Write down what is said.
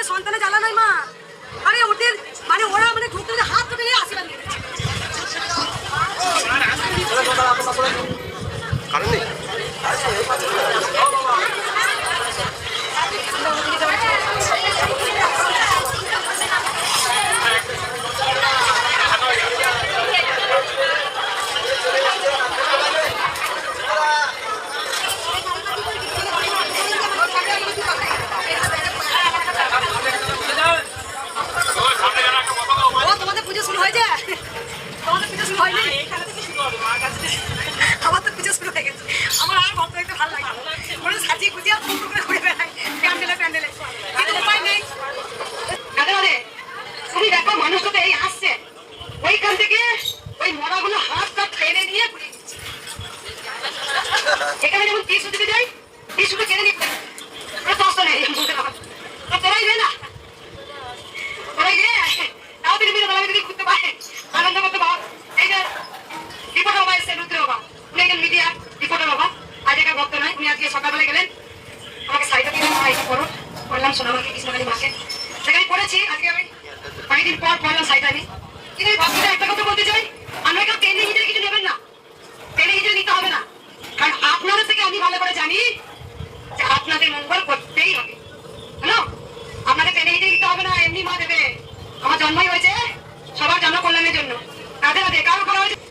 মানে সন্তানে জ্বালা নাই মা, আরে ওদের মানে ওরা মানে ঢুকতে হাত ধরে আশীর্বাদ নিয়ে কারণ নেই তোমাদের পুজো শুরু হয়ে যায়, তোমাদের পুজো শুরু হয়নি, আমার তো পুজো শুরু হয়ে গেছে। আমার আর ভক্ত দেখতে ভালো লাগে, ওরা সাজিয়ে গুজিয়ে করে ঘুরে বেড়ায় প্যান্ডেলে প্যান্ডেলে, কিন্তু উপায় নেই। তুমি দেখো মানুষটা তো এই আসছে, ওইখান থেকে ওই মরাগুলো হাত টাত টেনে নিয়ে ঘুরে দিচ্ছে। এখানে যেমন টিসু দিতে যাই, টিসুটা কেড়ে নিতে কষ্ট নেই, তোরাই নে না, তোরাই নে, তাও তিনি বিনা দালামি যদি ঘুরতে পারে আনন্দ করতে পার। এই যে রিপোর্টার বাবা এসছে, রুদ্র বাবা, উনি একজন মিডিয়া রিপোর্টার বাবা, আজ একা ভক্ত নয়, উনি আজকে সকালবেলা গেলেন আমাকে শাড়িটা দিলেন, মা এটা পড়ো, পড়লাম সোনামাকে কৃষ্ণকালী মাকে, সেখানে পড়েছি। আজকে আমি অনেকদিন পর পড়লাম শাড়িটা আমি, কিন্তু এই ভক্তরা একটা কথা বলতে চাই, আমরা কেউ টেনে হিজড়ে কিছু নেবেন না, টেনে হিজড়ে নিতে হবে না, কারণ আপনাদের থেকে আমি ভালো করে জানি যে আপনাদের মঙ্গল করতেই হবে। হ্যালো, আপনাকে টেনে হিজড়ে নিতে হবে না, এমনি মা দেবে। আমার জন্মই